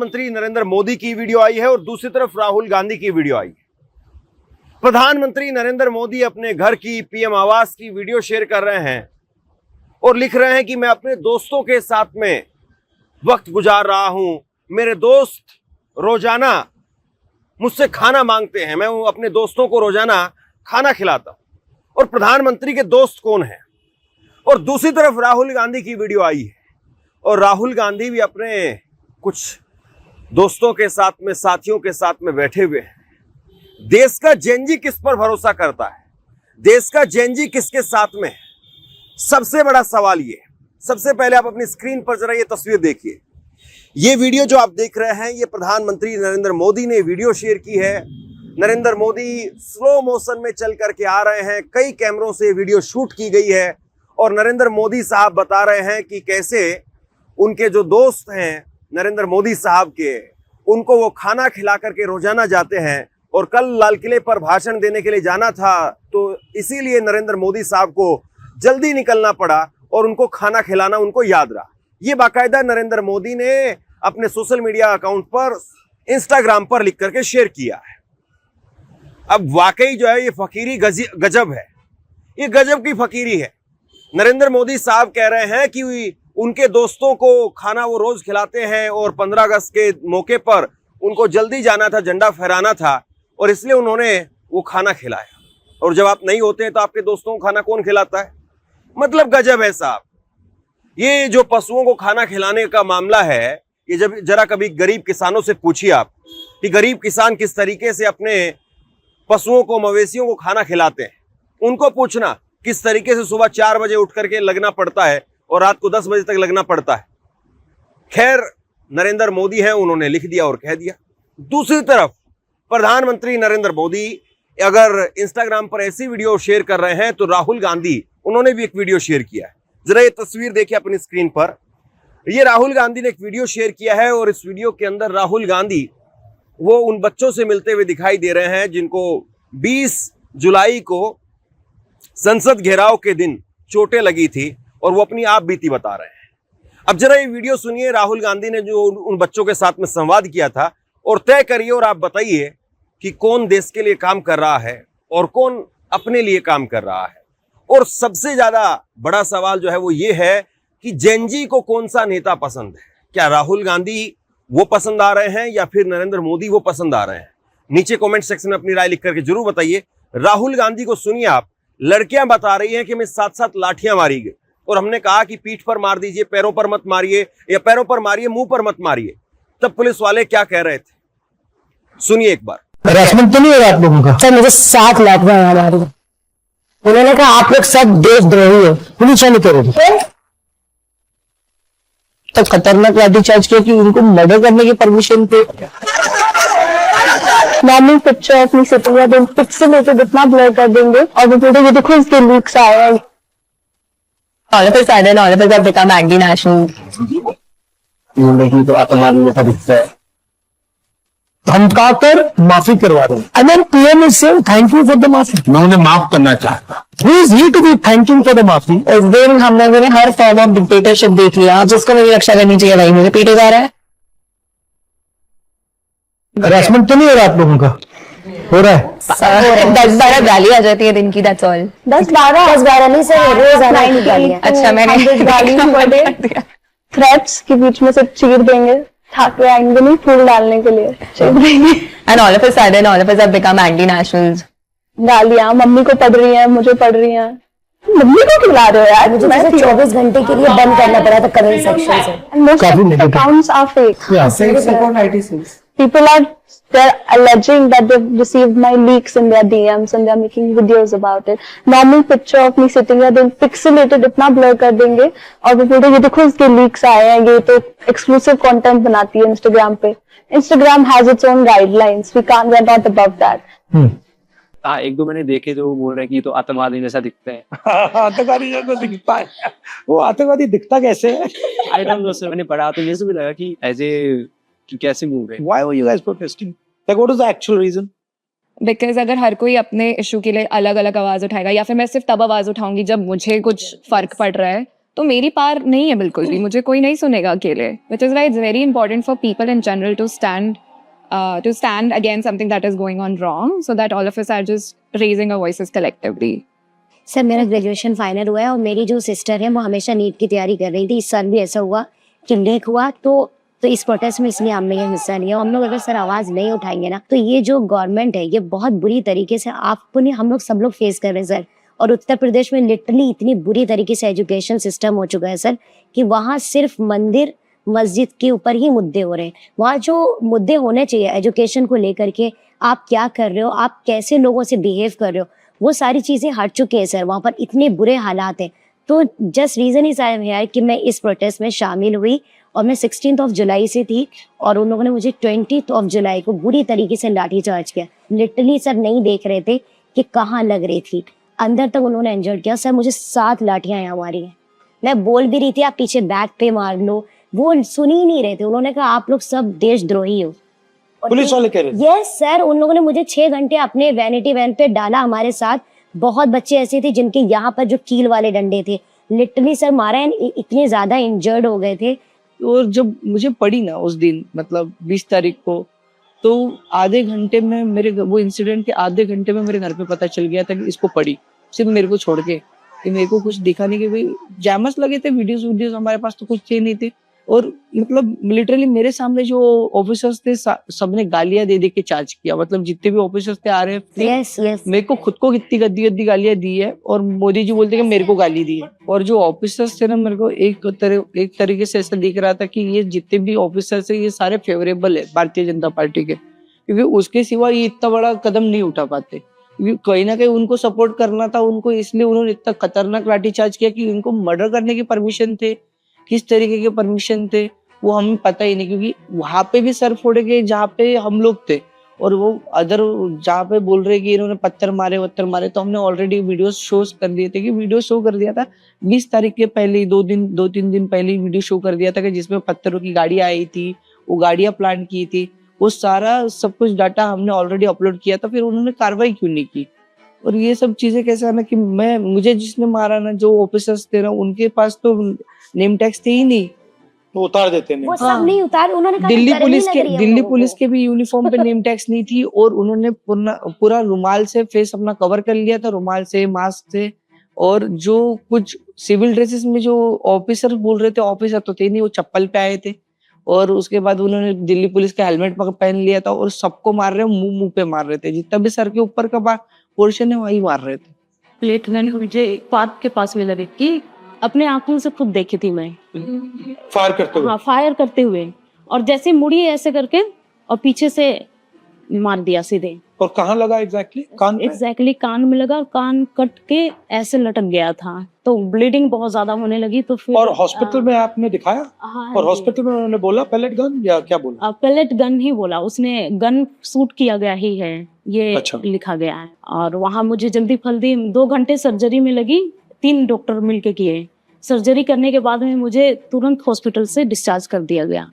प्रधानमंत्री नरेंद्र मोदी की वीडियो आई है और दूसरी तरफ राहुल गांधी की वीडियो आई है। प्रधानमंत्री नरेंद्र मोदी अपने घर की पीएम आवास की वीडियो शेयर कर रहे हैं और लिख रहे हैं कि मैं अपने दोस्तों के साथ में वक्त गुजार रहा हूं। मेरे दोस्त रोजाना मुझसे खाना मांगते हैं, मैं अपने दोस्तों को रोजाना खाना खिलाता हूं। और प्रधानमंत्री के दोस्त कौन हैं? और दूसरी तरफ राहुल गांधी की वीडियो आई है और राहुल गांधी भी अपने कुछ दोस्तों के साथ में, साथियों के साथ में बैठे हुए हैं। देश का जेनजी किस पर भरोसा करता है? देश का जेनजी किसके साथ में है? सबसे बड़ा सवाल ये है। सबसे पहले आप अपनी स्क्रीन पर जरा ये तस्वीर देखिए। ये वीडियो जो आप देख रहे हैं, ये प्रधानमंत्री नरेंद्र मोदी ने वीडियो शेयर की है। नरेंद्र मोदी स्लो मोशन में चल करके आ रहे हैं, कई कैमरों से वीडियो शूट की गई है और नरेंद्र मोदी साहब बता रहे हैं कि कैसे उनके जो दोस्त हैं नरेंद्र मोदी साहब के, उनको वो खाना खिला करके रोजाना जाते हैं। और कल लाल किले पर भाषण देने के लिए जाना था, तो इसीलिए नरेंद्र मोदी साहब को जल्दी निकलना पड़ा और उनको खाना खिलाना उनको याद रहा। ये बाकायदा नरेंद्र मोदी ने अपने सोशल मीडिया अकाउंट पर, इंस्टाग्राम पर लिख करके शेयर किया है। अब वाकई जो है ये फकीरी गजब है, ये गजब की फकीरी है। नरेंद्र मोदी साहब कह रहे हैं कि उनके दोस्तों को खाना वो रोज खिलाते हैं और 15 अगस्त के मौके पर उनको जल्दी जाना था, झंडा फहराना था और इसलिए उन्होंने वो खाना खिलाया। और जब आप नहीं होते हैं तो आपके दोस्तों को खाना कौन खिलाता है? मतलब गजब है साहब। ये जो पशुओं को खाना खिलाने का मामला है, ये जब जरा कभी गरीब किसानों से पूछिए आप कि गरीब किसान किस तरीके से अपने पशुओं को, मवेशियों को खाना खिलाते हैं। उनको पूछना किस तरीके से सुबह 4 बजे उठ करके लगना पड़ता है और रात को 10 बजे तक लगना पड़ता है। खैर, नरेंद्र मोदी हैं, उन्होंने लिख दिया और कह दिया। दूसरी तरफ प्रधानमंत्री नरेंद्र मोदी अगर इंस्टाग्राम पर ऐसी वीडियो शेयर कर रहे हैं तो राहुल गांधी, उन्होंने भी एक वीडियो शेयर किया है। जरा ये तस्वीर देखिए अपनी स्क्रीन पर। ये राहुल गांधी ने एक वीडियो शेयर किया है और इस वीडियो के अंदर राहुल गांधी वो उन बच्चों से मिलते हुए दिखाई दे रहे हैं जिनको 20 जुलाई को संसद घेराव के दिन चोटें लगी थी और वो अपनी आप बीती बता रहे हैं। अब जरा ये वीडियो सुनिए, राहुल गांधी ने जो उन बच्चों के साथ में संवाद किया था, और तय करिए और आप बताइए कि कौन देश के लिए काम कर रहा है और कौन अपने लिए काम कर रहा है। और सबसे ज्यादा बड़ा सवाल जो है वो ये है कि जेनजी को कौन सा नेता पसंद है? क्या राहुल गांधी वो पसंद आ रहे हैं या फिर नरेंद्र मोदी वो पसंद आ रहे हैं? नीचे कमेंट सेक्शन में अपनी राय लिख करके जरूर बताइए। राहुल गांधी को सुनिए आप। लड़कियां बता रही हैं कि मैं 7-7 लाठियां मारी गई और हमने कहा कि पीठ पर मार दीजिए, पैरों पर मत मारिए, या पैरों पर मारिए, मुंह पर मत मारिए। तब पुलिस वाले क्या कह रहे थे, सुनिए एक बार। हरासमेंट तो नहीं है आप लोगों का? सर, मुझे 7 लाख मारी। उन्होंने कहा आप लोग सब देशद्रोही हो। पुलिस वाले कह रहे थे तो खतरनाक लाठी चार्ज किया कि उनको मर्डर करने की परमिशन थे। Normal picture of me sitting या देन पिक्सेलेटेड इतना ब्लर कर देंगे और वो बोलते हैं देखो इसके लीक्स आए हैं। All of a sudden all of us have become anti national. ये नहीं तो आतंकवादी जैसा दिखता है। धमकाकर माफी करवा दो। And then PM is saying thank you for the माफी। मैं उन्हें माफ करना चाहता। Who is he to be thanking for the माफी? इस दिन हम लोगों ने हर फॉर्म ऑफ डिक्टेटरशिप देख लिया, जिसको मेरी रक्षा करनी चाहिए भाई मुझे पीटे जा रहा है। हरासमेंट तो नहीं हो रहा आप लोगों का? हो रहा है। 10-12 गाली आ जाती है दिन की, that's all। 10-12 नहीं सर, रोज आना ही गालियां। अच्छा, मैंने थ्रेट्स के बीच में से चीर देंगे, ठाकरे आएंगे नहीं फूल डालने के लिए, चीर देंगे। And all of a sudden all of us have become anti-nationals। गालियां मम्मी को पड़ रही हैं, मुझे पड़ रही हैं। मम्मी को क्यों ला रहे हो यार? मुझे 24 घंटे के लिए बंद करना पड़ा था कमेंट सेक्शन से। Most accounts are fake। People are they're alleging that they've received my leaks in their DMs and they're making videos about it. Normal picture of me sitting here, they'll pixelated इतना blur कर देंगे और वो बोलते हैं ये देखो इसके leaks आए हैं, ये तो exclusive content बनाती है Instagram पे। Instagram has its own guidelines. We're not above that. हाँ, 1-2 मैंने देखे जो बोल रहे हैं कि तो आतंकवादी जैसा दिखते हैं। आतंकवादी जैसा दिखता है। वो आतंकवादी दिखता कैसे है? आई डोंट नो सर, मैंने पढ़ा तो मुझे भी लगा कि एज ए कैसे मूव है। Why were you guys protesting? Like what was the actual reason? Because अगर हर कोई अपने इशू के लिए अलग अलग आवाज उठाएगा, या फिर मैं सिर्फ तब आवाज उठाऊंगी जब मुझे कुछ फर्क पड़ रहा है, तो मेरी पार नहीं है बिल्कुल भी, मुझे कोई नहीं सुनेगा अकेले, which is why it's very important for people in general to stand against something that is going on wrong, so that all of us are just raising our voices collectively. Sir मेरा graduation final हुआ है और मेरी जो sister है वो हमेशा NEET की तैयारी कर रही थी। इस साल भी ऐसा हुआ कि लीक हुआ तो इस प्रोटेस्ट में इसलिए हमने ये हिस्सा लिया। हम लोग अगर सर आवाज़ नहीं उठाएंगे ना तो ये जो गवर्नमेंट है ये बहुत बुरी तरीके से आपको नहीं, हम लोग सब लोग फेस कर रहे हैं सर। और उत्तर प्रदेश में लिटरली इतनी बुरी तरीके से एजुकेशन सिस्टम हो चुका है सर कि वहाँ सिर्फ मंदिर मस्जिद के ऊपर ही मुद्दे हो रहे हैं। वहाँ जो मुद्दे होने चाहिए एजुकेशन को लेकर के, आप क्या कर रहे हो, आप कैसे लोगों से बिहेव कर रहे हो, वो सारी चीज़ें हट चुकी हैं सर। वहाँ पर इतने बुरे हालात हैं। तो जस्ट रीज़न ही साहब है कि मैं इस प्रोटेस्ट में शामिल हुई और मैं 16 जुलाई से थी और उन लोगों ने मुझे 20 जुलाई को बुरी तरीके से लाठीचार्ज किया। लिटरली सर नहीं देख रहे थे कि कहाँ लग रही थी, अंदर तक उन्होंने इंजर्ड किया सर। मुझे 7 लाठियाँ यहाँ मारी हैं। मैं बोल भी रही थी आप पीछे बैक पे मार लो, वो सुन ही नहीं रहे थे। उन्होंने कहा आप लोग सब देशद्रोही हो। पुलिस वाले कह रहे थे? यस सर, उन लोगों ने मुझे 6 घंटे अपने वैनिटी वैन पे डाला हमारे साथ। बहुत बच्चे ऐसे थे जिनके यहाँ पर जो कील वाले डंडे थे, लिटरली सर मारा है, इतने ज्यादा इंजर्ड हो गए थे। और जब मुझे पड़ी ना उस दिन, मतलब 20 तारीख को, तो आधे घंटे में मेरे वो इंसिडेंट के आधे घंटे में मेरे घर पे पता चल गया था कि इसको पड़ी, सिर्फ मेरे को छोड़ के। कि मेरे को कुछ दिखा नहीं कि भाई जैमस लगे थे, वीडियोस हमारे पास तो कुछ थे नहीं थे। और मतलब लिटरली मेरे सामने जो ऑफिसर्स थे सबने गालियां दे के चार्ज किया। मतलब जितने भी ऑफिसर्स थे आ रहे थे, यस यस मेरे को खुद को कितनी गद्दी गालियां दी है और मोदी जी बोलते कि मेरे को गाली दी है। और जो ऑफिसर्स थे ना, मेरे को एक तरीके से ऐसा दिख रहा था कि ये जितने भी ऑफिसर्स है ये सारे फेवरेबल है भारतीय जनता पार्टी के, क्योंकि उसके सिवा ये इतना बड़ा कदम नहीं उठा पाते। क्योंकि कहीं ना कहीं उनको सपोर्ट करना था उनको, इसलिए उन्होंने इतना खतरनाक लाठीचार्ज किया कि उनको मर्डर करने की परमिशन थे, किस तरीके के परमिशन थे वो हमें पता ही नहीं। क्योंकि वहां पे भी सर फोड़े गए जहाँ पे हम लोग थे, और वो अदर जहाँ पे बोल रहे कि इन्होंने पत्थर मारे, तो हमने ऑलरेडी वीडियो शो कर दिए थे। कि वीडियो शो कर दिया था 20 तारीख के पहले, 2-3 दिन पहले वीडियो शो कर दिया था कि जिसमें पत्थरों की गाड़ियां आई थी, वो गाड़ियां प्लान की थी, वो सारा सब कुछ डाटा हमने ऑलरेडी अपलोड किया था। फिर उन्होंने कार्रवाई क्यों नहीं की? और ये सब चीजें कैसे आना कि मुझे जिसने मारा ना, जो ऑफिसर्स थे ना, उनके पास तो नेम टैग्स थे ही नहीं, तो उतार देते हैं। वो सब नहीं उतार, उन्होंने कहा दिल्ली पुलिस के भी यूनिफॉर्म पे नेम टैग्स नहीं थी। और उन्होंने पूरा रुमाल से फेस अपना कवर कर लिया था, रुमाल से, मास्क से। और जो कुछ सिविल ड्रेसेस में जो ऑफिसर बोल रहे थे, ऑफिसर तो थे नहीं, वो चप्पल पे आए थे। और उसके बाद उन्होंने दिल्ली पुलिस का हेलमेट पहन लिया था और सबको मार रहे, मुंह पे मार रहे थे, जितना भी सर के ऊपर का पोर्शन है वही मार रहे थे। प्लेटलेट मुझे पार्क के पास मिला कि अपने आंखों से खुद देखी थी मैं, फायर करते हुए। हाँ, फायर करते हुए, और जैसे मुड़ी ऐसे करके और पीछे से मार दिया सीधे। और कहाँ लगा एग्जैक्टली? कान पे? एग्जैक्टली कान में लगा, कान कट के ऐसे लटक गया था, तो ब्लीडिंग बहुत ज्यादा होने लगी। तो फिर और हॉस्पिटल में आपने दिखाया? हाँ, और हॉस्पिटल में उन्होंने बोला पैलेट गन या क्या बोला? पैलेट गन ही बोला उसने, गन शूट किया गया ही है ये अच्छा। लिखा गया है। और वहाँ मुझे जल्दी फल्दी 2 घंटे सर्जरी में लगी, 3 डॉक्टर मिलके किए। सर्जरी करने के बाद में मुझे तुरंत हॉस्पिटल से डिस्चार्ज कर दिया गया।